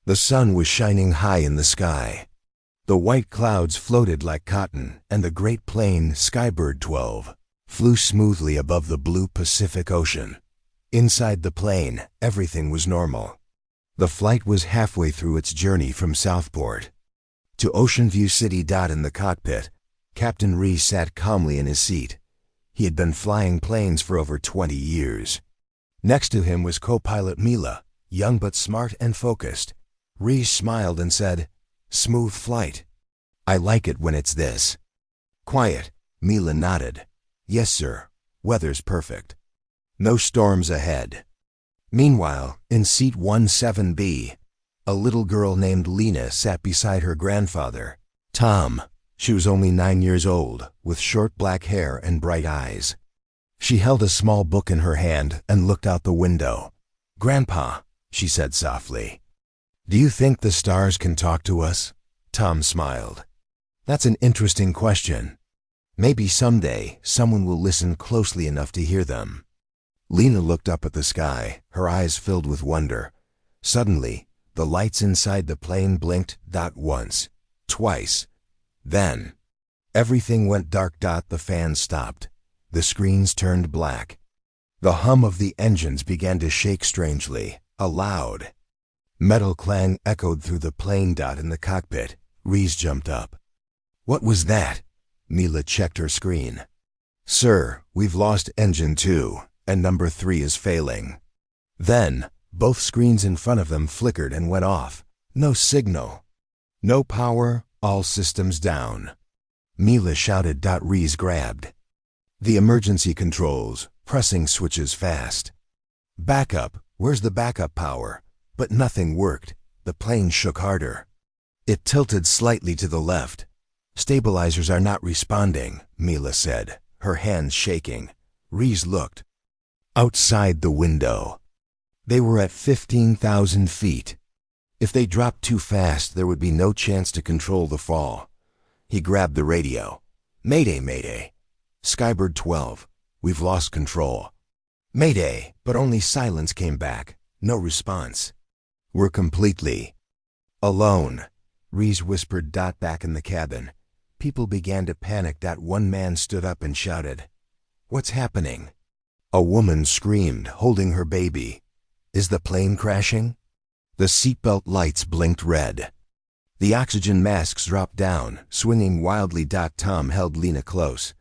The sun was shining high in the sky. The white clouds floated like cotton, and the great plane, Skybird 12, flew smoothly above the blue Pacific Ocean. Inside the plane, everything was normal. The flight was halfway through its journey from Southport to Ocean View City. In the cockpit, Captain Reese sat calmly in his seat. He had been flying planes for over 20 years. Next to him was co-pilot Mila, young but smart and focused. Reese smiled and said, "Smooth flight. I like it when it's this." "Quiet," Mila nodded. "Yes, sir. Weather's perfect. No storms ahead." Meanwhile, in seat 17B, a little girl named Lena sat beside her grandfather, Tom. She was only 9 years old, with short black hair and bright eyes. She held a small book in her hand and looked out the window. "Grandpa," she said softly, "do you think the stars can talk to us?" Tom smiled. "That's an interesting question. Maybe someday someone will listen closely enough to hear them." Lena looked up at the sky, her eyes filled with wonder. Suddenly, the lights inside the plane blinked, once, twice. Then, everything went dark. The fans stopped. The screens turned black. The hum of the engines began to shake strangely. A loud metal clang echoed through the plane. In the cockpit, Reese jumped up. "What was that?" Mila checked her screen. "Sir, we've lost engine 2, and number 3 is failing." Then, both screens in front of them flickered and went off. No signal. "No power, all systems down," Mila shouted. Reese grabbed the emergency controls, pressing switches fast. "Backup, where's the backup power?" But nothing worked. The plane shook harder. It tilted slightly to the left. "Stabilizers are not responding," Mila said, her hands shaking. Reese looked outside the window. They were at 15,000 feet. If they dropped too fast, there would be no chance to control the fall. He grabbed the radio. "Mayday, mayday. Skybird 12, we've lost control." "Mayday," but only silence came back. No response. "We're completely alone," Reese whispered. Back in the cabin, people began to panic. One man stood up and shouted, "What's happening?" A woman screamed, holding her baby. "Is the plane crashing?" The seatbelt lights blinked red. The oxygen masks dropped down, swinging wildly. Tom held Lena close.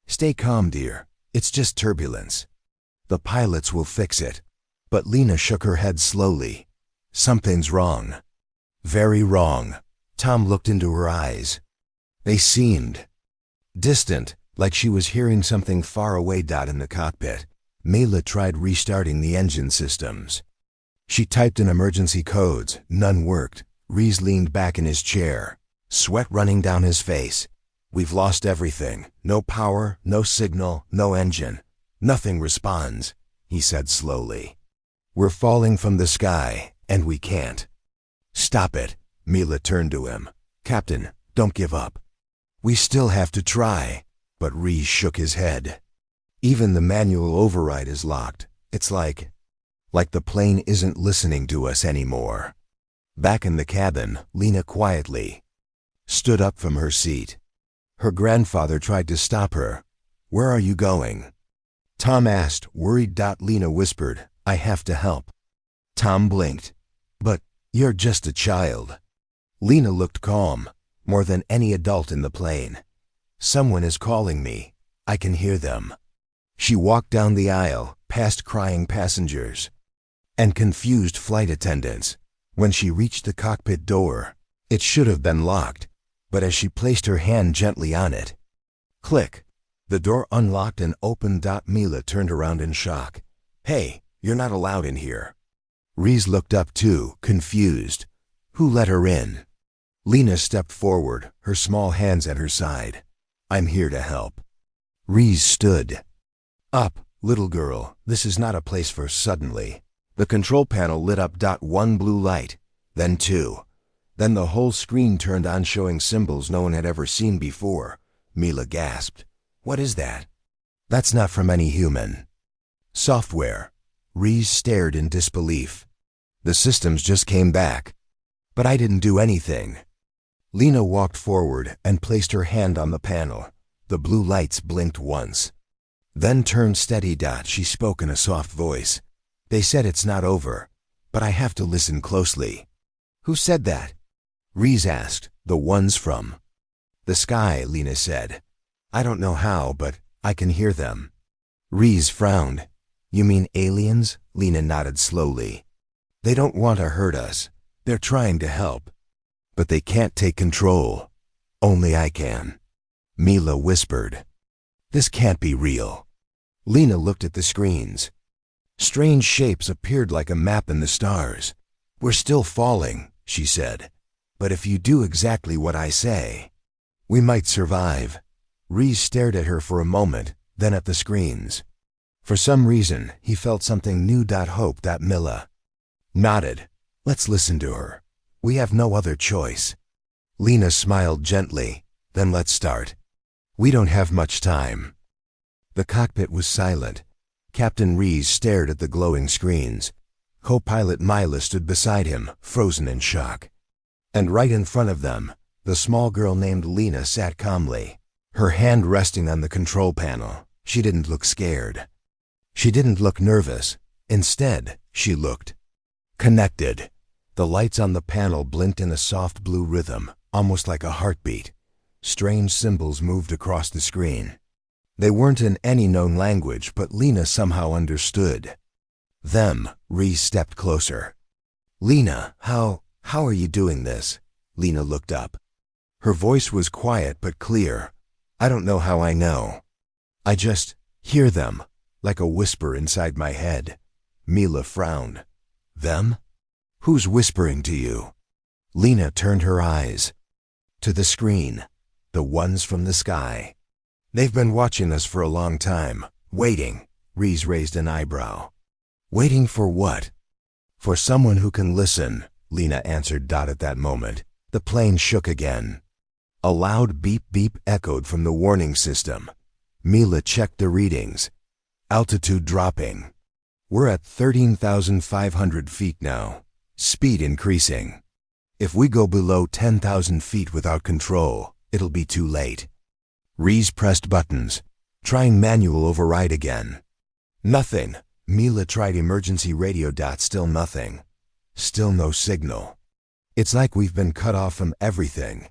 "Stay calm, dear. It's just turbulence. The pilots will fix it." But Lena shook her head slowly. "Something's wrong. Very wrong." Tom looked into her eyes. They seemed distant, like she was hearing something far away. In the cockpit, Mila tried restarting the engine systems. She typed in emergency codes. None worked. Reese leaned back in his chair, sweat running down his face. "We've lost everything. No power, no signal, no engine. Nothing responds," he said slowly. "We're falling from the sky, and we can't stop it." Mila turned to him. "Captain, don't give up. We still have to try." But Reese shook his head. "Even the manual override is locked. It's like the plane isn't listening to us anymore." Back in the cabin, Lena quietly stood up from her seat. Her grandfather tried to stop her. "Where are you going?" Tom asked, worried. Lena whispered, "I have to help." Tom blinked. "But you're just a child." Lena looked calm, more than any adult in the plane. "Someone is calling me. I can hear them." She walked down the aisle, past crying passengers and confused flight attendants. When she reached the cockpit door, it should have been locked, but as she placed her hand gently on it, click, the door unlocked and opened. Mila turned around in shock. "Hey, you're not allowed in here." Reese looked up too, confused. "Who let her in?" Lena stepped forward, her small hands at her side. "I'm here to help." Reese stood up. "Little girl, this is not a place for suddenly." The control panel lit up. One blue light, then two. Then the whole screen turned on, showing symbols no one had ever seen before. Mila gasped. "What is that?" "That's not from any human software." Reese stared in disbelief. "The systems just came back." But I didn't do anything. Lena walked forward and placed her hand on the panel. The blue lights blinked once. Then turned steady. She spoke in a soft voice. They said it's not over, but I have to listen closely. Who said that? Reese asked. The ones from the sky, Lena said. I don't know how, but I can hear them. Reese frowned. You mean aliens? Lena nodded slowly. They don't want to hurt us. They're trying to help. But they can't take control. Only I can. Mila whispered. This can't be real. Lena looked at the screens. Strange shapes appeared like a map in the stars. We're still falling, she said. But if you do exactly what I say, we might survive. Reese stared at her for a moment, then at the screens. For some reason, he felt something new. Hope that Mila nodded. Let's listen to her. We have no other choice. Lena smiled gently. Then let's start. We don't have much time. The cockpit was silent. Captain Reese stared at the glowing screens. Co-pilot Mila stood beside him, frozen in shock. And right in front of them, the small girl named Lena sat calmly, her hand resting on the control panel. She didn't look scared. She didn't look nervous. Instead, she looked connected. The lights on the panel blinked in a soft blue rhythm, almost like a heartbeat. Strange symbols moved across the screen. They weren't in any known language, but Lena somehow understood. Them. Reese stepped closer. Lena, how are you doing this? Lena looked up. Her voice was quiet but clear. I don't know how I know. I just hear them, like a whisper inside my head. Mila frowned. Them? Who's whispering to you? Lena turned her eyes to the screen. The ones from the sky. They've been watching us for a long time, waiting. Reese raised an eyebrow. Waiting for what? For someone who can listen, Lena answered. At that moment, the plane shook again. A loud beep-beep echoed from the warning system. Mila checked the readings. Altitude dropping. We're at 13,500 feet now. Speed increasing. If we go below 10,000 feet without control, it'll be too late. Reese pressed buttons, trying manual override again. Nothing. Mila tried emergency radio. Still nothing. Still no signal. It's like we've been cut off from everything,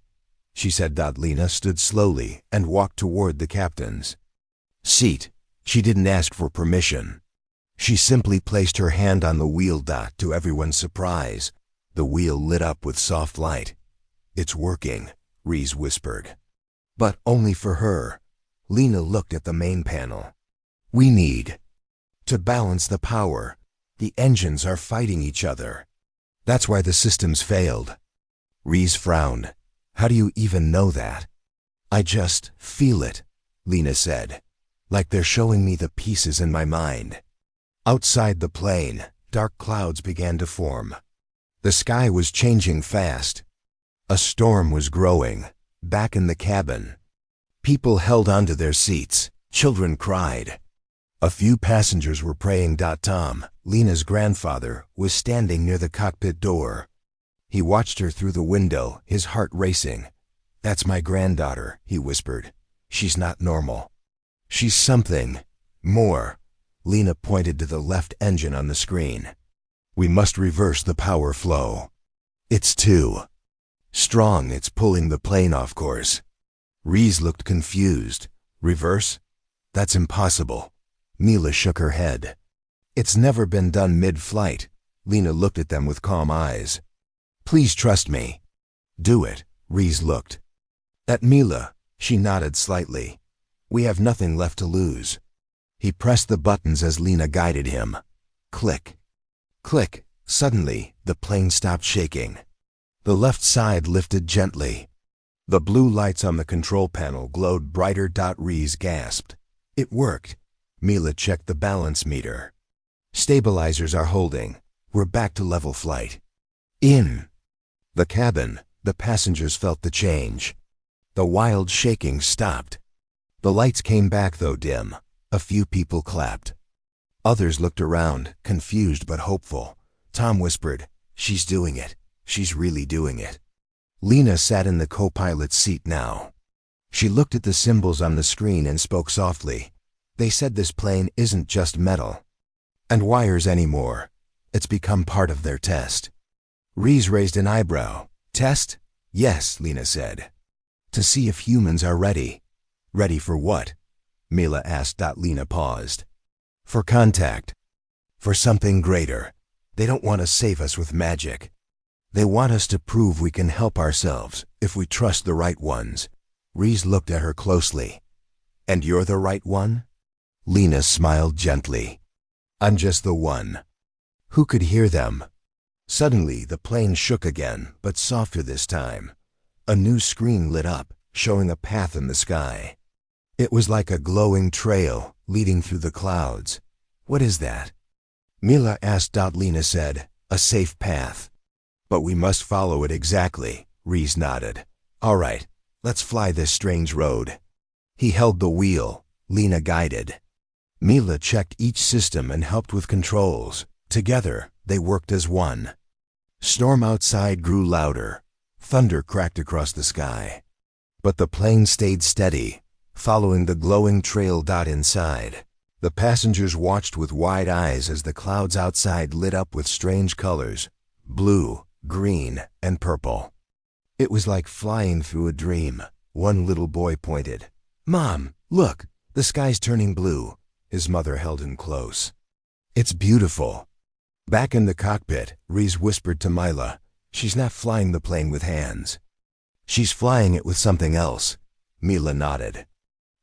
she said. Lena stood slowly and walked toward the captain's seat. She didn't ask for permission. She simply placed her hand on the wheel. To everyone's surprise, the wheel lit up with soft light. It's working, Reese whispered. But only for her. Lena looked at the main panel. We need to balance the power. The engines are fighting each other. That's why the systems failed. Reese frowned. How do you even know that? I just feel it, Lena said. Like they're showing me the pieces in my mind. Outside the plane, dark clouds began to form. The sky was changing fast. A storm was growing. Back in the cabin, people held onto their seats. Children cried. A few passengers were praying. Tom, Lena's grandfather, was standing near the cockpit door. He watched her through the window, his heart racing. That's my granddaughter, he whispered. She's not normal. She's something more. Lena pointed to the left engine on the screen. We must reverse the power flow. It's too strong. It's pulling the plane off course. Reese looked confused. Reverse? That's impossible. Mila shook her head. It's never been done mid-flight. Lena looked at them with calm eyes. Please trust me. Do it. Reese looked at Mila. She nodded slightly. We have nothing left to lose. He pressed the buttons as Lena guided him. Click. Click. Suddenly, the plane stopped shaking. The left side lifted gently. The blue lights on the control panel glowed brighter. Reese gasped. It worked. Mila checked the balance meter. Stabilizers are holding. We're back to level flight. In the cabin, the passengers felt the change. The wild shaking stopped. The lights came back, though dim. A few people clapped. Others looked around, confused but hopeful. Tom whispered, She's doing it. she's really doing it. Lena sat in the co-pilot's seat now. She looked at the symbols on the screen and spoke softly. They said this plane isn't just metal and wires anymore. It's become part of their test. Reese raised an eyebrow. Test? Yes, Lena said. To see if humans are ready. Ready for what? Mila asked. Lena paused. For contact. For something greater. They don't want to save us with magic. They want us to prove we can help ourselves if we trust the right ones. Reese looked at her closely. And you're the right one? Lena smiled gently. I'm just the one. Who could hear them? Suddenly, the plane shook again, but softer this time. A new screen lit up, showing a path in the sky. It was like a glowing trail leading through the clouds. What is that? Mila asked. Lena said, a safe path. But we must follow it exactly, Reese nodded. All right, let's fly this strange road. He held the wheel. Lena guided. Mila checked each system and helped with controls. Together, they worked as one. Storm outside grew louder. Thunder cracked across the sky. But the plane stayed steady, following the glowing trail. Inside, the passengers watched with wide eyes as the clouds outside lit up with strange colors: blue, green, and purple. It was like flying through a dream. One little boy pointed. Mom, look, the sky's turning blue. His mother held him close. It's beautiful. Back in the cockpit, Reese whispered to Mila, she's not flying the plane with hands. She's flying it with something else. Mila nodded.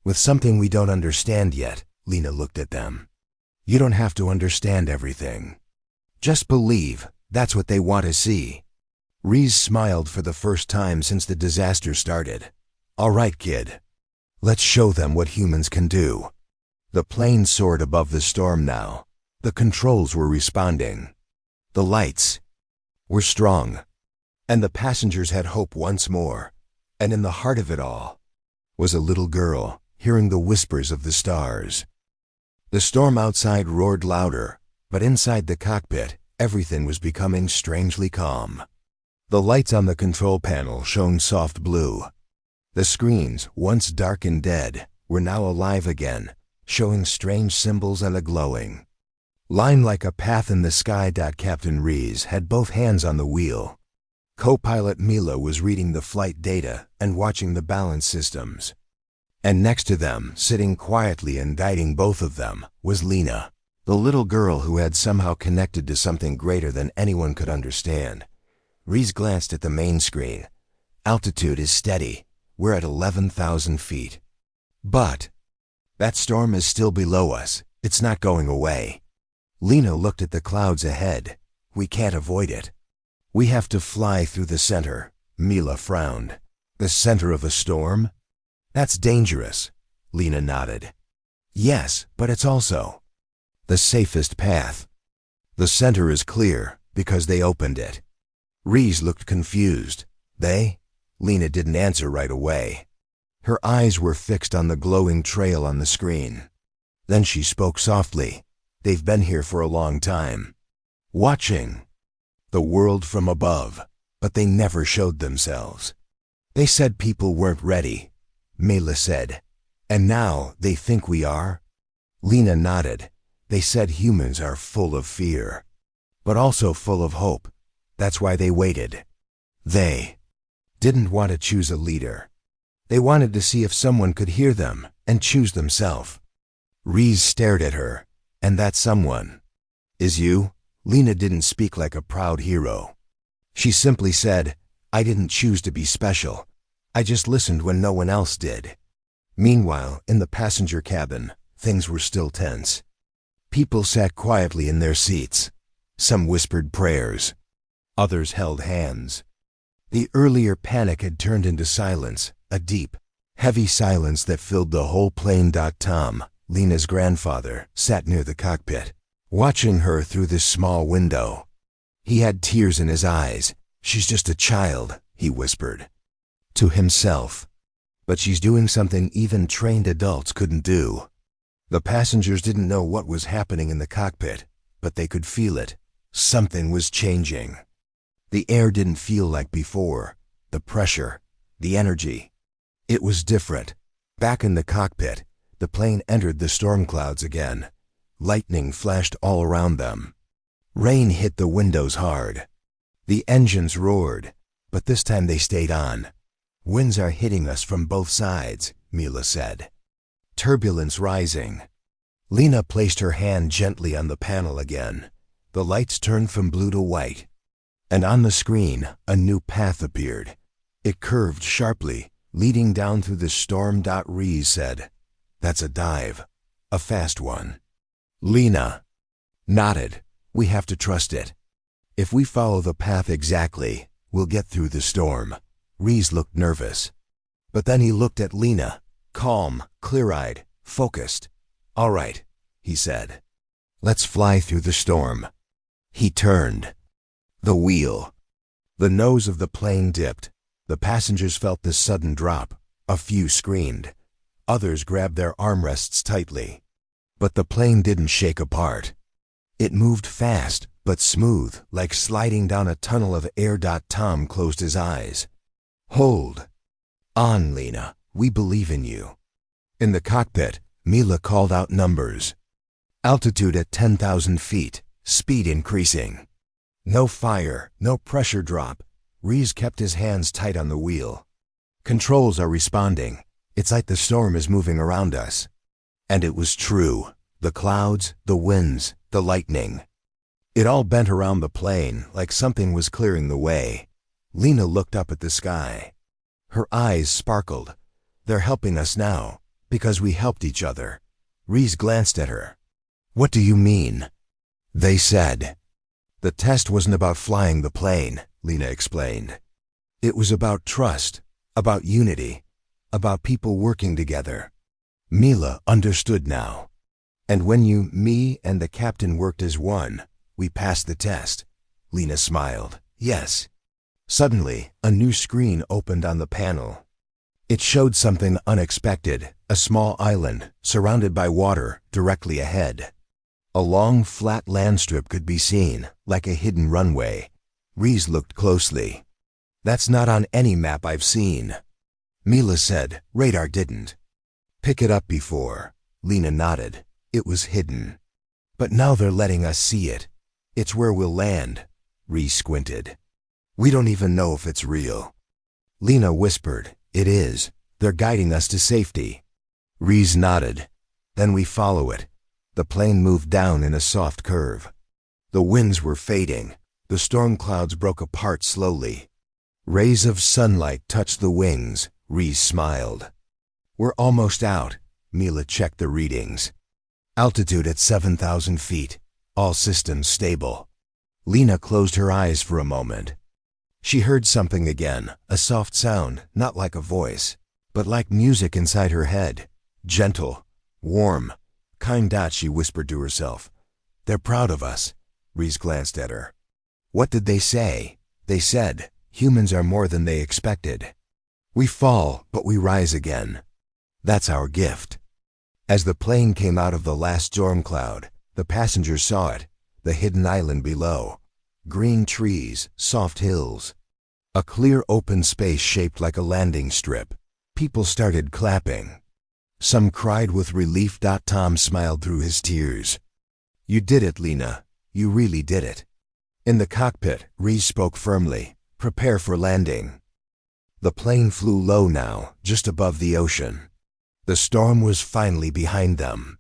With something we don't understand yet. Lena looked at them. You don't have to understand everything. Just believe. That's what they want to see. Reese smiled for the first time since the disaster started. All right, kid. Let's show them what humans can do. The plane soared above the storm now. The controls were responding. The lights were strong. And the passengers had hope once more. And in the heart of it all was a little girl, hearing the whispers of the stars. The storm outside roared louder, but inside the cockpit, everything was becoming strangely calm. The lights on the control panel shone soft blue. The screens, once dark and dead, were now alive again, showing strange symbols and a glowing line like a path in the sky. Captain Reese had both hands on the wheel. Co-pilot Mila was reading the flight data and watching the balance systems. And next to them, sitting quietly and guiding both of them, was Lena, the little girl who had somehow connected to something greater than anyone could understand. Reese glanced at the main screen. Altitude is steady. We're at 11,000 feet. But that storm is still below us. It's not going away. Lena looked at the clouds ahead. We can't avoid it. We have to fly through the center. Mila frowned. The center of a storm? That's dangerous. Lena nodded. Yes, but it's also the safest path. The center is clear because they opened it. Reese looked confused. They? Lena didn't answer right away. Her eyes were fixed on the glowing trail on the screen. Then she spoke softly. They've been here for a long time, watching the world from above, but they never showed themselves. They said people weren't ready, Mila said. And now they think we are? Lena nodded. They said humans are full of fear, but also full of hope. That's why they waited. They didn't want to choose a leader. They wanted to see if someone could hear them and choose themselves. Reese stared at her. And that someone is you? Lena didn't speak like a proud hero. She simply said, I didn't choose to be special. I just listened when no one else did. Meanwhile, in the passenger cabin, things were still tense. People sat quietly in their seats. Some whispered prayers. Others held hands. The earlier panic had turned into silence, a deep, heavy silence that filled the whole plane. Tom, Lena's grandfather, sat near the cockpit, watching her through this small window. He had tears in his eyes. She's just a child, he whispered to himself. But she's doing something even trained adults couldn't do. The passengers didn't know what was happening in the cockpit, but they could feel it. Something was changing. The air didn't feel like before. The pressure, the energy. It was different. Back in the cockpit, the plane entered the storm clouds again. Lightning flashed all around them. Rain hit the windows hard. The engines roared, but this time they stayed on. Winds are hitting us from both sides, Mila said. Turbulence rising. Lena placed her hand gently on the panel again. The lights turned from blue to white. And on the screen, a new path appeared. It curved sharply, leading down through the storm. Reese said, "That's a dive. A fast one." Lena nodded. "We have to trust it. If we follow the path exactly, we'll get through the storm." Reese looked nervous. But then he looked at Lena, calm, clear-eyed, focused. "All right," he said. "Let's fly through the storm." He turned the wheel. The nose of the plane dipped. The passengers felt the sudden drop. A few screamed. Others grabbed their armrests tightly. But the plane didn't shake apart. It moved fast, but smooth, like sliding down a tunnel of air. Tom closed his eyes. "Hold on, Lena. We believe in you." In the cockpit, Mila called out numbers. Altitude at 10,000 feet, speed increasing. No fire, no pressure drop. Reese kept his hands tight on the wheel. "Controls are responding. It's like the storm is moving around us." And it was true. The clouds, the winds, the lightning. It all bent around the plane like something was clearing the way. Lena looked up at the sky. Her eyes sparkled. "They're helping us now, because we helped each other." Reese glanced at her. "What do you mean?" They said. "The test wasn't about flying the plane," Lena explained. "It was about trust, about unity, about people working together." Mila understood now. "And when you, me, and the captain worked as one, we passed the test." Lena smiled. "Yes." Suddenly, a new screen opened on the panel. It showed something unexpected, a small island, surrounded by water, directly ahead. A long, flat land strip could be seen, like a hidden runway. Reese looked closely. "That's not on any map I've seen." Mila said, "Radar didn't pick it up before." Lena nodded. "It was hidden. But now they're letting us see it. It's where we'll land." Reese squinted. "We don't even know if it's real." Lena whispered, "It is. They're guiding us to safety." Reese nodded. "Then we follow it." The plane moved down in a soft curve. The winds were fading. The storm clouds broke apart slowly. Rays of sunlight touched the wings. Reese smiled. "We're almost out." Mila checked the readings. Altitude at 7,000 feet. All systems stable. Lena closed her eyes for a moment. She heard something again, a soft sound, not like a voice, but like music inside her head. Gentle, warm, kind. She whispered to herself. "They're proud of us." Reese glanced at her. "What did they say?" "They said, humans are more than they expected. We fall, but we rise again. That's our gift." As the plane came out of the last storm cloud, the passengers saw it, the hidden island below. Green trees, soft hills. A clear open space shaped like a landing strip. People started clapping. Some cried with relief. Tom smiled through his tears. "You did it, Lena. You really did it." In the cockpit, Reese spoke firmly. "Prepare for landing." The plane flew low now, just above the ocean. The storm was finally behind them.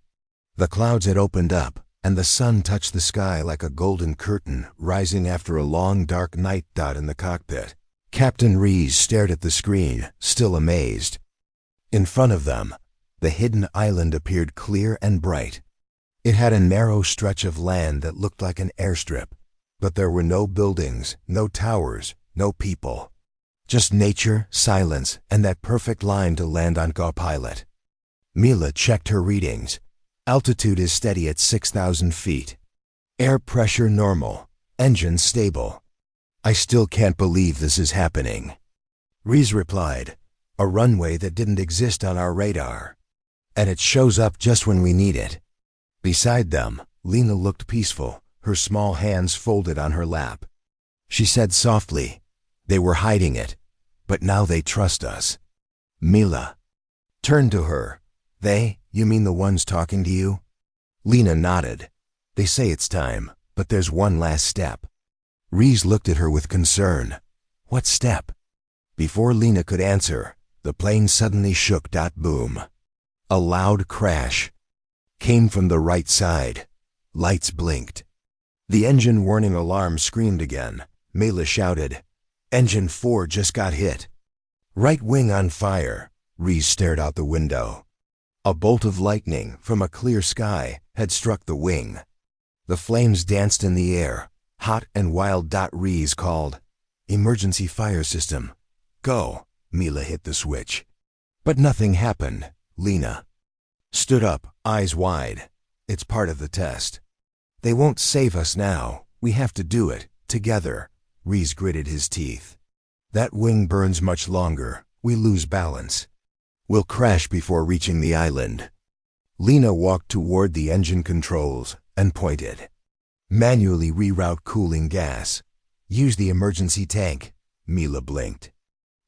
The clouds had opened up, and the sun touched the sky like a golden curtain rising after a long dark night. In the cockpit, Captain Reese stared at the screen, still amazed. In front of them, the hidden island appeared clear and bright. It had a narrow stretch of land that looked like an airstrip, but there were no buildings, no towers, no people. Just nature, silence, and that perfect line to land on Copilot. Mila checked her readings. Altitude is steady at 6,000 feet. Air pressure normal. Engine stable. "I still can't believe this is happening." Reese replied, "A runway that didn't exist on our radar. And it shows up just when we need it." Beside them, Lena looked peaceful, her small hands folded on her lap. She said softly. They were hiding it, but now they trust us. Mila turned to her. They, you mean the ones talking to you? Lena nodded. They say it's time, but there's one last step. Reese looked at her with concern. What step? Before Lena could answer, the plane suddenly shook. Boom. A loud crash came from the right side. Lights blinked. The engine warning alarm screamed again. Mila shouted, "Engine 4 just got hit. Right wing on fire." Reese stared out the window. A bolt of lightning from a clear sky had struck the wing. The flames danced in the air, hot and wild. Reese called, "Emergency fire system. Go." Mila hit the switch. But nothing happened. Lena stood up, eyes wide. It's part of the test. They won't save us now. We have to do it, together. Reese gritted his teeth. That wing burns much longer. We lose balance. We'll crash before reaching the island. Lena walked toward the engine controls and pointed. Manually reroute cooling gas. Use the emergency tank. Mila blinked.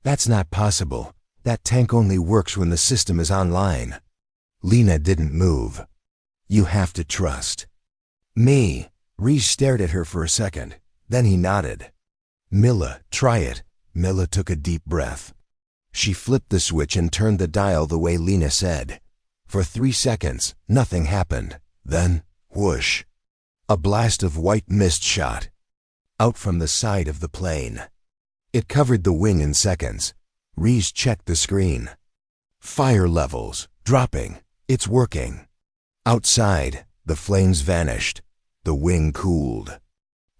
That's not possible. That tank only works when the system is online. Lena didn't move. You have to trust me. Reese stared at her for a second. Then he nodded. Mila, try it. Mila took a deep breath. She flipped the switch and turned the dial the way Lena said. For 3 seconds, nothing happened. Then, whoosh. A blast of white mist shot out from the side of the plane. It covered the wing in seconds. Reese checked the screen. Fire levels dropping. It's working. Outside, the flames vanished. The wing cooled.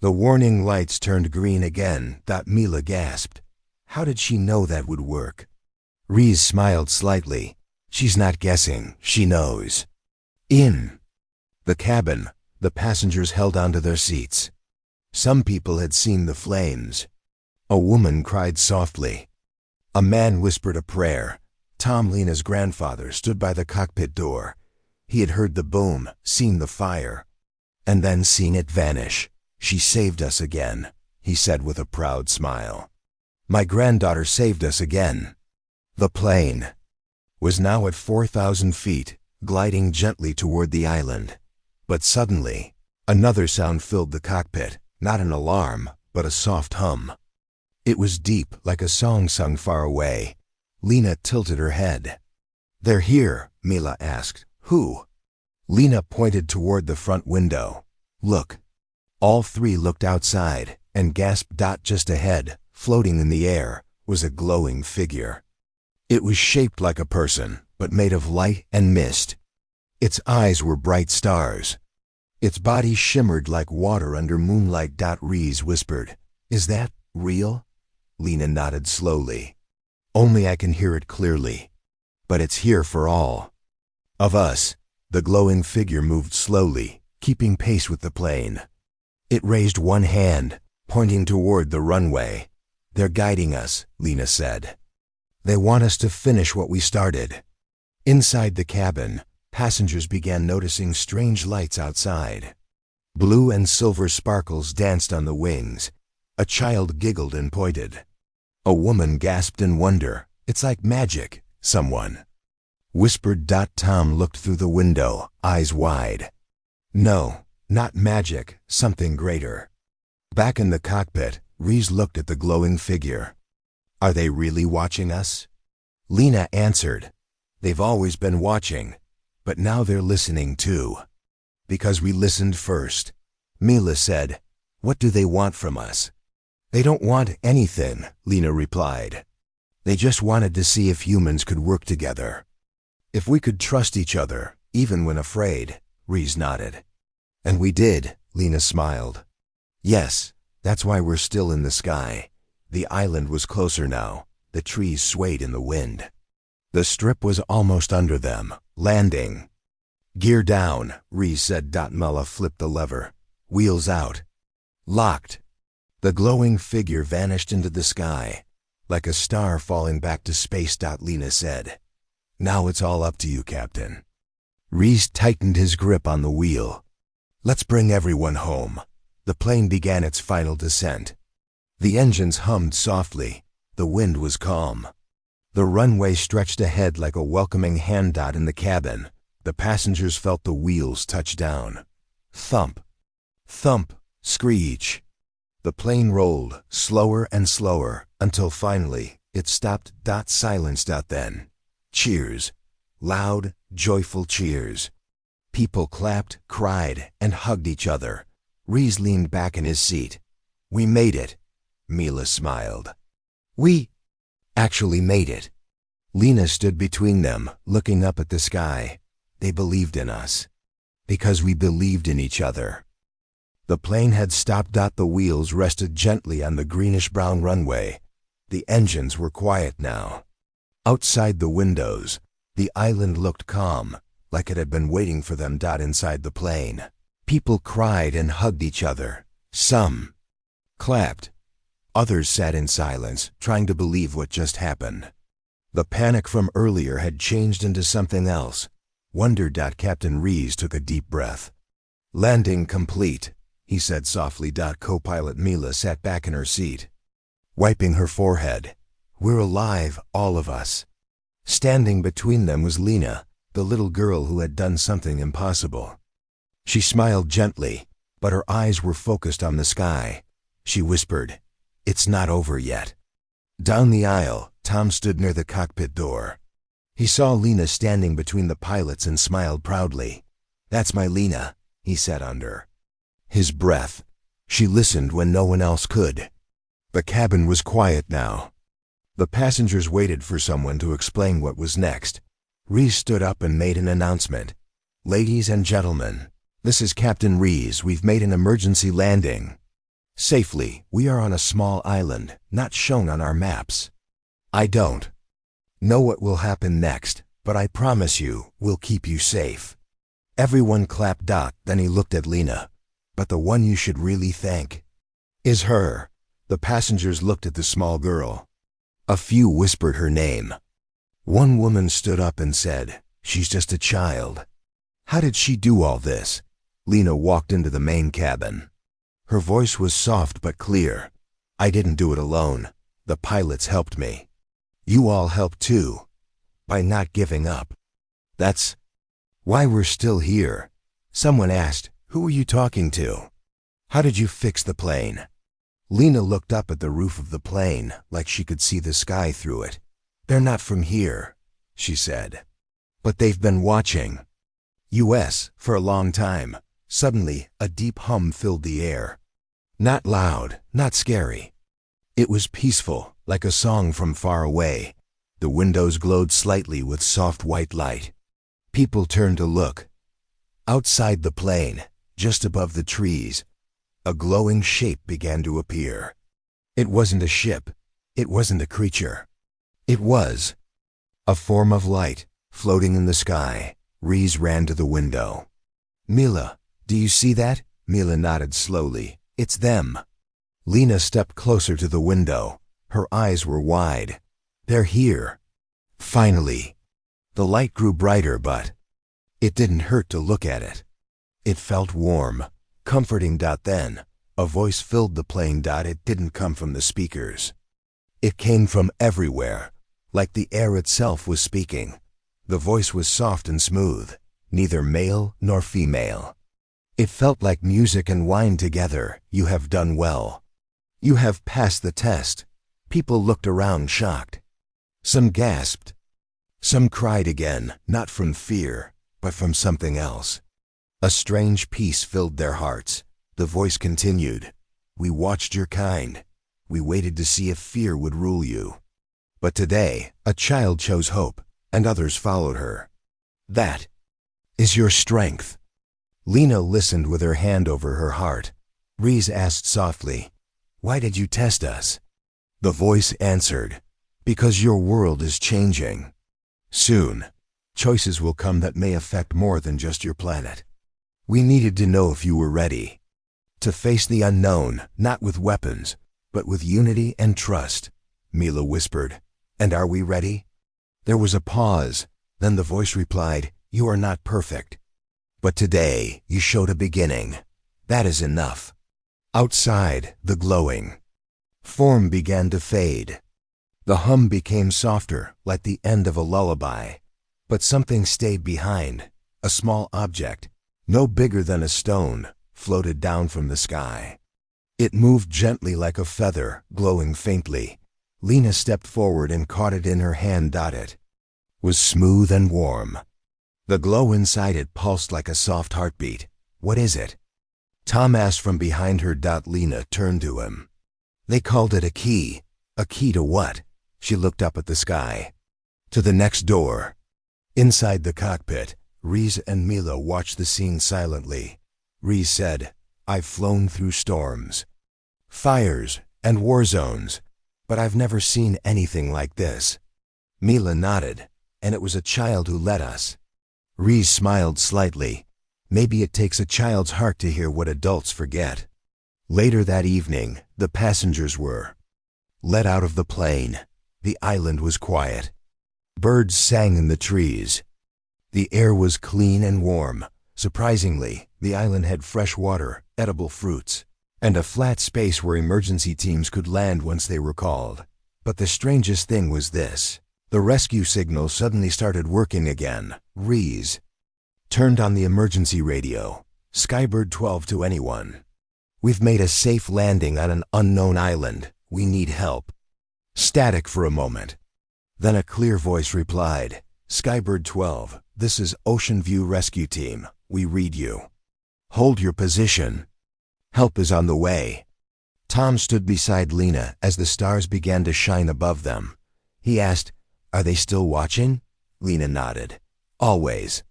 The warning lights turned green again. Mila gasped. How did she know that would work? Reese smiled slightly. She's not guessing. She knows. In the cabin, the passengers held onto their seats. Some people had seen the flames. A woman cried softly. A man whispered a prayer. Tom, Lena's grandfather, stood by the cockpit door. He had heard the boom, seen the fire, and then seen it vanish. She saved us again, he said with a proud smile. My granddaughter saved us again. The plane was now at 4,000 feet, gliding gently toward the island. But suddenly, another sound filled the cockpit, not an alarm, but a soft hum. It was deep, like a song sung far away. Lena tilted her head. They're here, Mila asked. Who? Lena pointed toward the front window. Look. All three looked outside and gasped. Just ahead, floating in the air, was a glowing figure. It was shaped like a person, but made of light and mist. Its eyes were bright stars. Its body shimmered like water under moonlight. Reese whispered, Is that real? Lena nodded slowly. Only I can hear it clearly. But it's here for all of us. The glowing figure moved slowly, keeping pace with the plane. It raised one hand, pointing toward the runway. They're guiding us, Lena said. They want us to finish what we started. Inside the cabin, passengers began noticing strange lights outside. Blue and silver sparkles danced on the wings. A child giggled and pointed. A woman gasped in wonder. It's like magic, someone whispered. Tom looked through the window, eyes wide. No, not magic, something greater. Back in the cockpit, Reese looked at the glowing figure. Are they really watching us? Lena answered. They've always been watching, but now they're listening too. Because we listened first. Mila said, What do they want from us? They don't want anything, Lena replied. They just wanted to see if humans could work together. If we could trust each other, even when afraid, Reese nodded. And we did, Lena smiled. Yes, that's why we're still in the sky. The island was closer now. The trees swayed in the wind. The strip was almost under them, landing. Gear down, Reese said. Mela flipped the lever. Wheels out. Locked. The glowing figure vanished into the sky, like a star falling back to space. Lena said. Now it's all up to you, Captain. Reese tightened his grip on the wheel. Let's bring everyone home. The plane began its final descent. The engines hummed softly. The wind was calm. The runway stretched ahead like a welcoming hand. In the cabin, the passengers felt the wheels touch down. Thump, thump, screech. The plane rolled, slower and slower, until finally it stopped. Silence. Then, cheers. Loud, joyful cheers. People clapped, cried, and hugged each other. Reese leaned back in his seat. We made it. Mila smiled. We actually made it. Lena stood between them, looking up at the sky. They believed in us. Because we believed in each other. The plane had stopped. The wheels rested gently on the greenish-brown runway. The engines were quiet now. Outside the windows, the island looked calm, like it had been waiting for them. Inside the plane, people cried and hugged each other. Some clapped. Others sat in silence, trying to believe what just happened. The panic from earlier had changed into something else. Wonder. Captain Reese took a deep breath. Landing complete, he said softly. Co-pilot Mila sat back in her seat, wiping her forehead. We're alive, all of us. Standing between them was Lena, the little girl who had done something impossible. She smiled gently, but her eyes were focused on the sky. She whispered, "It's not over yet." Down the aisle, Tom stood near the cockpit door. He saw Lena standing between the pilots and smiled proudly. "That's my Lena," he said under his breath. She listened when no one else could. The cabin was quiet now. The passengers waited for someone to explain what was next. Reese stood up and made an announcement. "Ladies and gentlemen, this is Captain Reese. We've made an emergency landing. Safely. We are on a small island, not shown on our maps. I don't know what will happen next, but I promise you, we'll keep you safe." Everyone clapped. Then he looked at Lena. "But the one you should really thank is her." The passengers looked at the small girl. A few whispered her name. One woman stood up and said, "She's just a child." "How did she do all this?" Lena walked into the main cabin. Her voice was soft but clear. "I didn't do it alone. The pilots helped me. You all helped too, by not giving up. That's why we're still here." Someone asked, "Who were you talking to? How did you fix the plane?" Lena looked up at the roof of the plane like she could see the sky through it. "They're not from here," she said. "But they've been watching US for a long time." Suddenly, a deep hum filled the air. Not loud, not scary. It was peaceful, like a song from far away. The windows glowed slightly with soft white light. People turned to look. Outside the plane, just above the trees, a glowing shape began to appear. It wasn't a ship. It wasn't a creature. It was a form of light, floating in the sky. Reese ran to the window. "Mila, do you see that?" Mila nodded slowly. "It's them." Lena stepped closer to the window. Her eyes were wide. "They're here. Finally." The light grew brighter, but it didn't hurt to look at it. It felt warm, comforting. Then, a voice filled the plane. It didn't come from the speakers. It came from everywhere, like the air itself was speaking. The voice was soft and smooth, neither male nor female. It felt like music and wine together. "You have done well. You have passed the test." People looked around shocked. Some gasped. Some cried again, not from fear, but from something else. A strange peace filled their hearts. The voice continued, "We watched your kind. We waited to see if fear would rule you. But today, a child chose hope, and others followed her. That is your strength." Lena listened with her hand over her heart. Reese asked softly, "Why did you test us?" The voice answered, "Because your world is changing. Soon, choices will come that may affect more than just your planet. We needed to know if you were ready to face the unknown, not with weapons, but with unity and trust." Mila whispered, "And are we ready?" There was a pause. Then the voice replied, "You are not perfect. But today, you showed a beginning. That is enough." Outside, the glowing Form began to fade. The hum became softer, like the end of a lullaby. But something stayed behind. A small object, no bigger than a stone, floated down from the sky. It moved gently like a feather, glowing faintly. Lena stepped forward and caught it in her hand. It was smooth and warm. The glow inside it pulsed like a soft heartbeat. "What is it?" Tom asked from behind her. Lena turned to him. "They called it a key." "A key to what?" She looked up at the sky. "To the next door." Inside the cockpit, Reese and Mila watched the scene silently. Reese said, "I've flown through storms, fires, and war zones, but I've never seen anything like this." Mila nodded, "And it was a child who led us." Reese smiled slightly. "Maybe it takes a child's heart to hear what adults forget." Later that evening, the passengers were let out of the plane. The island was quiet. Birds sang in the trees. The air was clean and warm. Surprisingly, the island had fresh water, edible fruits, and a flat space where emergency teams could land once they were called. But the strangest thing was this. The rescue signal suddenly started working again. Reese turned on the emergency radio. "Skybird 12 to anyone. We've made a safe landing on an unknown island. We need help." Static for a moment. Then a clear voice replied, "Skybird 12, this is Ocean View Rescue Team. We read you. Hold your position. Help is on the way." Tom stood beside Lena as the stars began to shine above them. He asked, "Are they still watching?" Lena nodded. "Always.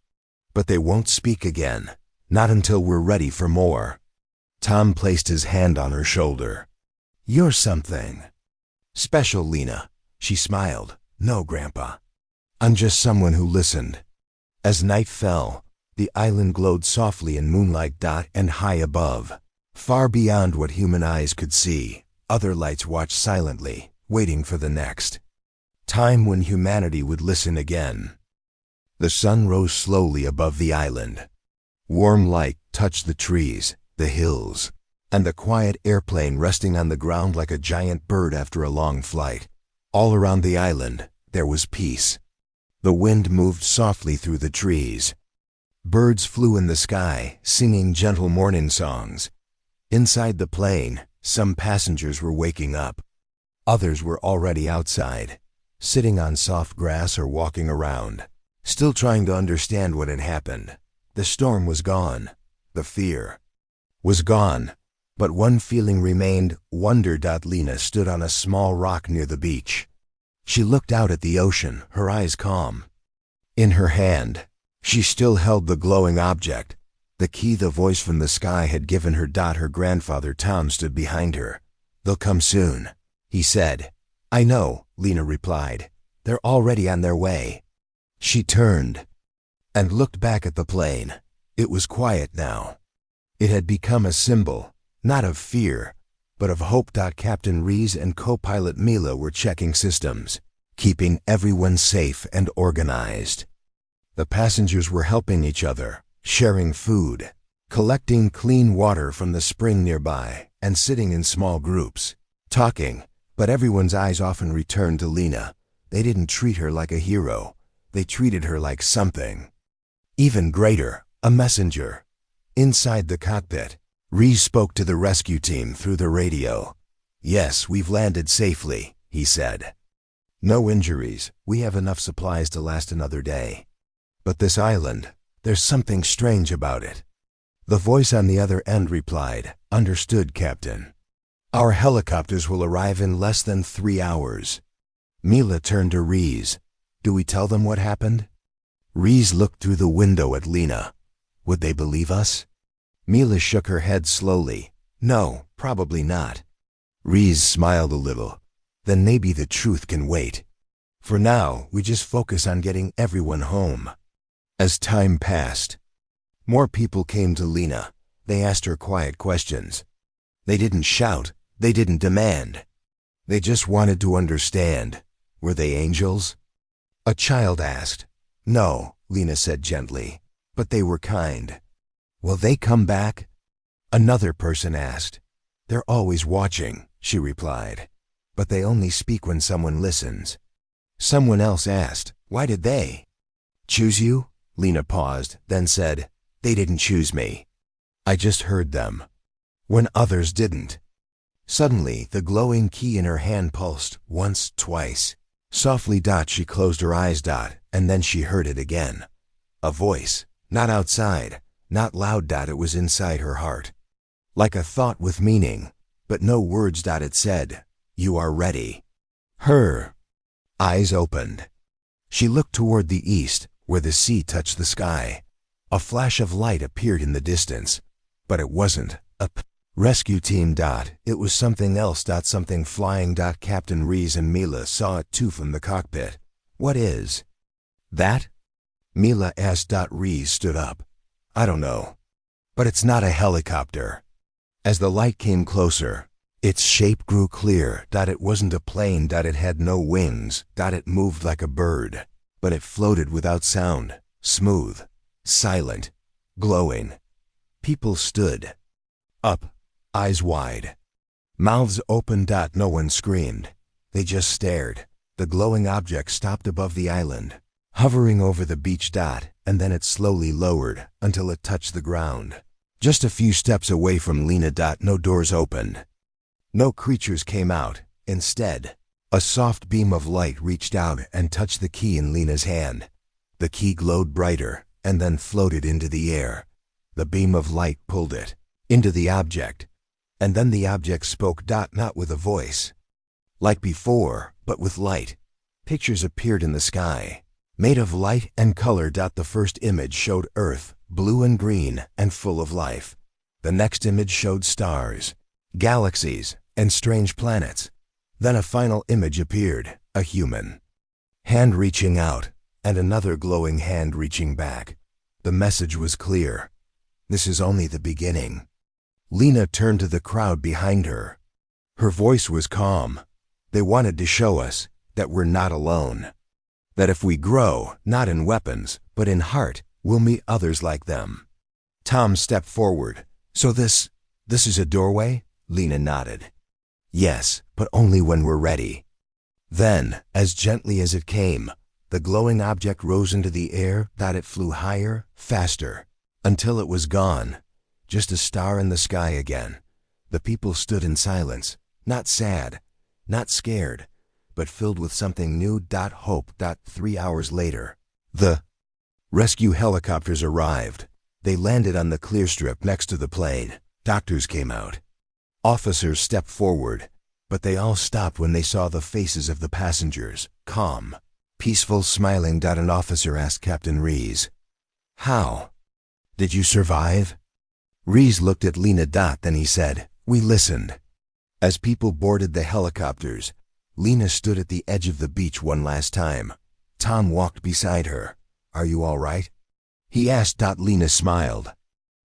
But they won't speak again. Not until we're ready for more." Tom placed his hand on her shoulder. "You're something special, Lena." She smiled. "No, Grandpa. I'm just someone who listened." As night fell, the island glowed softly in moonlight. And high above, far beyond what human eyes could see, other lights watched silently, waiting for the next time when humanity would listen again. The sun rose slowly above the island. Warm light touched the trees, the hills, and the quiet airplane resting on the ground like a giant bird after a long flight. All around the island, there was peace. The wind moved softly through the trees. Birds flew in the sky, singing gentle morning songs. Inside the plane, some passengers were waking up. Others were already outside, sitting on soft grass or walking around, still trying to understand what had happened. The storm was gone. The fear was gone. But one feeling remained, wonder. Lena stood on a small rock near the beach. She looked out at the ocean, her eyes calm. In her hand, she still held the glowing object, the key the voice from the sky had given her. Her grandfather Tom stood behind her. "They'll come soon," he said. "I know," Lena replied. "They're already on their way." She turned and looked back at the plane. It was quiet now. It had become a symbol, not of fear, but of hope. Captain Reese and co-pilot Mila were checking systems, keeping everyone safe and organized. The passengers were helping each other, sharing food, collecting clean water from the spring nearby, and sitting in small groups, talking. But everyone's eyes often returned to Lena. They didn't treat her like a hero. They treated her like something even greater, a messenger. Inside the cockpit, Reese spoke to the rescue team through the radio. "Yes, we've landed safely," he said. "No injuries. We have enough supplies to last another day. But this island, there's something strange about it." The voice on the other end replied, "Understood, Captain. Our helicopters will arrive in less than 3 hours." Mila turned to Reese. "Do we tell them what happened?" Reese looked through the window at Lena. "Would they believe us?" Mila shook her head slowly. "No, probably not." Reese smiled a little. "Then maybe the truth can wait. For now, we just focus on getting everyone home." As time passed, more people came to Lena. They asked her quiet questions. They didn't shout. They didn't demand. They just wanted to understand. Were they angels? A child asked. "No," Lena said gently, "but they were kind." "Will they come back?" Another person asked. "They're always watching," she replied. but they only speak when someone listens. Someone else asked, "Why did they choose you?" Lena paused, then said, "They didn't choose me. I just heard them when others didn't." Suddenly, the glowing key in her hand pulsed once, twice. Softly, she closed her eyes, and then she heard it again. A voice, not outside, not loud, it was inside her heart. Like a thought with meaning, but no words, it said, "You are ready." Her eyes opened. She looked toward the east, where the sea touched the sky. A flash of light appeared in the distance, but it wasn't a rescue team. It was something else. Something flying. Captain Rees and Mila saw it too from the cockpit. "What is that?" Mila asked. Rees stood up. "I don't know, but it's not a helicopter." As the light came closer, its shape grew clear. It wasn't a plane. It had no wings. It moved like a bird, but it floated without sound, smooth, silent, glowing. People stood up, eyes wide, mouths open. No one screamed. They just stared. The glowing object stopped above the island, hovering over the beach. And then it slowly lowered until it touched the ground. Just a few steps away from Lena. No doors opened. No creatures came out. Instead, a soft beam of light reached out and touched the key in Lena's hand. The key glowed brighter and then floated into the air. The beam of light pulled it into the object, and then the object spoke. Not with a voice, like before, but with light. Pictures appeared in the sky, made of light and color. The first image showed Earth, blue and green and full of life. The next image showed stars, galaxies, and strange planets. Then a final image appeared, a human hand reaching out, and another glowing hand reaching back. The message was clear. This is only the beginning. Lena turned to the crowd behind her. Her voice was calm. They wanted to show us that we're not alone. That if we grow, not in weapons, but in heart, we'll meet others like them. Tom stepped forward. "So this is a doorway?" Lena nodded. "Yes, but only when we're ready." Then, as gently as it came, the glowing object rose into the air. It flew higher, faster, until it was gone. Just a star in the sky again. The people stood in silence, not sad, not scared, but filled with something new. Hope. 3 hours later, the rescue helicopters arrived. They landed on the clear strip next to the plane. Doctors came out. Officers stepped forward, but they all stopped when they saw the faces of the passengers, calm, peaceful, smiling. An officer asked Captain Rees, "How did you survive?" Rees looked at Lena. Then he said, "We listened." As people boarded the helicopters, Lena stood at the edge of the beach one last time. Tom walked beside her. "Are you all right?" he asked. Lena smiled.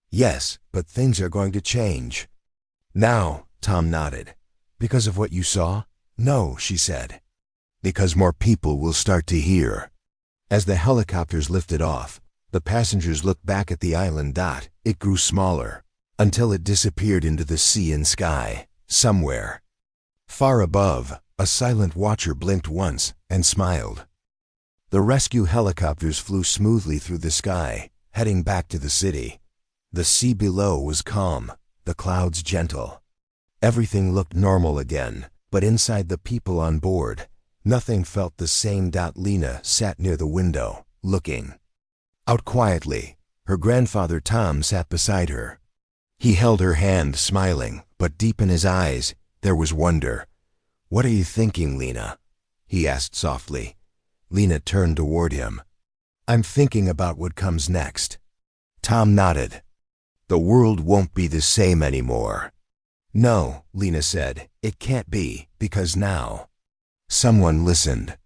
"Yes, but things are going to change." "Now," Tom nodded. "Because of what you saw?" "No," she said. "Because more people will start to hear." As the helicopters lifted off, the passengers looked back at the island. It grew smaller, until it disappeared into the sea and sky. Somewhere far above, a silent watcher blinked once and smiled. The rescue helicopters flew smoothly through the sky, heading back to the city. The sea below was calm, the clouds gentle. Everything looked normal again, but inside the people on board, nothing felt the same. Lena sat near the window, looking out quietly. Her grandfather Tom sat beside her. He held her hand, smiling, but deep in his eyes, there was wonder. "What are you thinking, Lena?" he asked softly. Lena turned toward him. "I'm thinking about what comes next." Tom nodded. "The world won't be the same anymore." "No," Lena said, "it can't be, because now." Someone listened.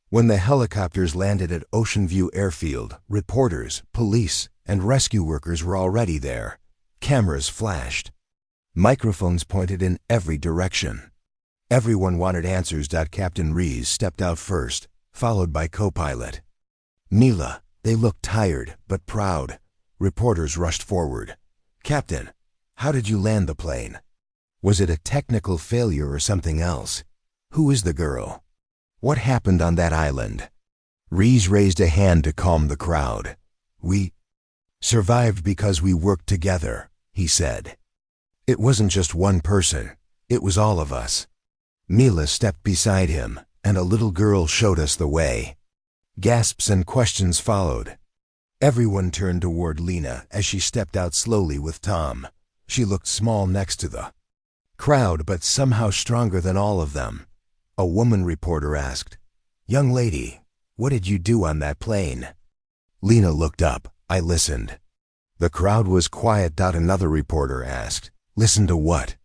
When the helicopters landed at Ocean View Airfield, reporters, police, and rescue workers were already there. Cameras flashed. Microphones pointed in every direction. Everyone wanted answers. Captain Rees stepped out first, followed by co-pilot Mila. They looked tired, but proud. Reporters rushed forward. "Captain, how did you land the plane? Was it a technical failure or something else?" Who is the girl? What happened on that island? Rees raised a hand to calm the crowd. We survived because we worked together, he said. It wasn't just one person, it was all of us. Mila stepped beside him, and a little girl showed us the way. Gasps and questions followed. Everyone turned toward Lena as she stepped out slowly with Tom. She looked small next to the crowd, but somehow stronger than all of them. A woman reporter asked, "Young lady, what did you do on that plane?" Lena looked up. I listened. The crowd was quiet. Another reporter asked, "Listen to what?"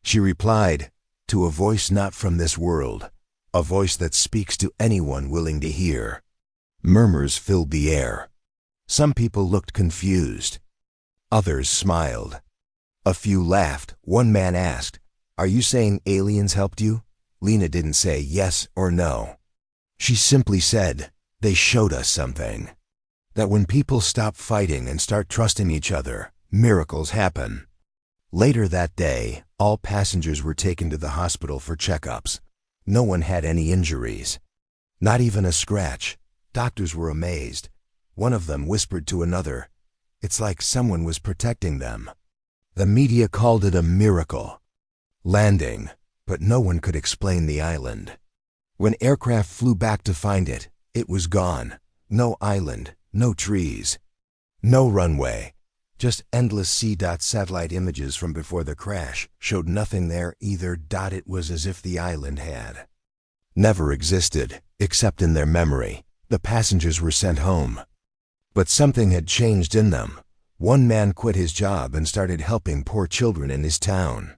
She replied, "To a voice not from this world, a voice that speaks to anyone willing to hear." Murmurs filled the air. Some people looked confused. Others smiled. A few laughed. One man asked, "Are you saying aliens helped you?" Lena didn't say yes or no. She simply said, "They showed us something. That when people stop fighting and start trusting each other, miracles happen." Later that day, all passengers were taken to the hospital for checkups. No one had any injuries. Not even a scratch. Doctors were amazed. One of them whispered to another, "It's like someone was protecting them." The media called it a miracle landing, but no one could explain the island. When aircraft flew back to find it, it was gone. No island, no trees, no runway, just endless sea. Satellite images from before the crash showed nothing there either. It was as if the island had never existed, except in their memory. The passengers were sent home. But something had changed in them. One man quit his job and started helping poor children in his town.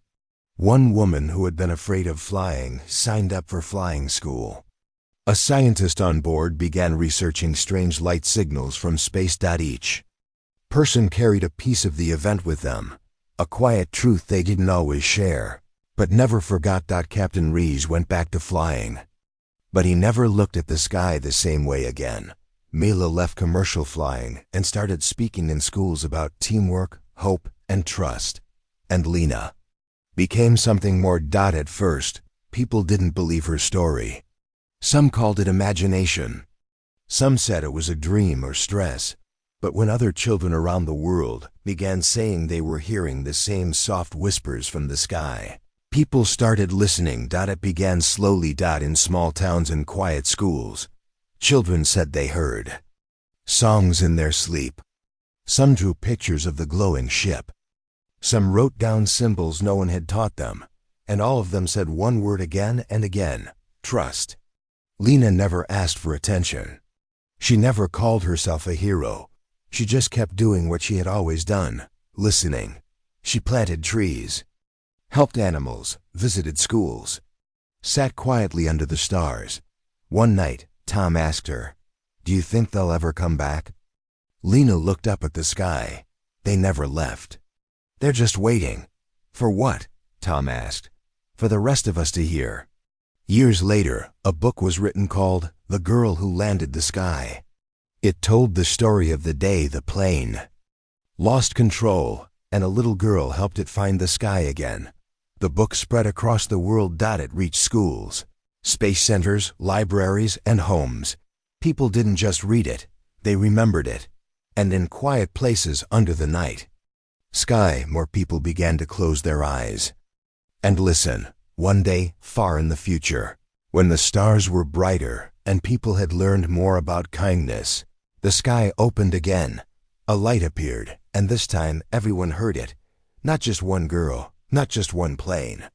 One woman who had been afraid of flying signed up for flying school. A scientist on board began researching strange light signals from space. Each person carried a piece of the event with them, a quiet truth they didn't always share, but never forgot. Captain Rees went back to flying, but he never looked at the sky the same way again. Mila left commercial flying and started speaking in schools about teamwork, hope, and trust. And Lena became something more. At first, people didn't believe her story. Some called it imagination. Some said it was a dream or stress. But when other children around the world began saying they were hearing the same soft whispers from the sky, people started listening. It began slowly. In small towns and quiet schools, children said they heard songs in their sleep. Some drew pictures of the glowing ship. Some wrote down symbols no one had taught them, and all of them said one word again and again: trust. Lena never asked for attention. She never called herself a hero. She just kept doing what she had always done, listening. She planted trees, helped animals, visited schools, sat quietly under the stars. One night, Tom asked her, "Do you think they'll ever come back?" Lena looked up at the sky. They never left. "They're just waiting." "For what?" Tom asked. "For the rest of us to hear." Years later, a book was written called The Girl Who Landed the Sky. It told the story of the day the plane lost control, and a little girl helped it find the sky again. The book spread across the world. It reached schools, space centers, libraries, and homes. People didn't just read it, they remembered it. And in quiet places under the night sky, more people began to close their eyes and listen. One day, far in the future, when the stars were brighter and people had learned more about kindness, the sky opened again. A light appeared, and this time everyone heard it. Not just one girl, not just one plane,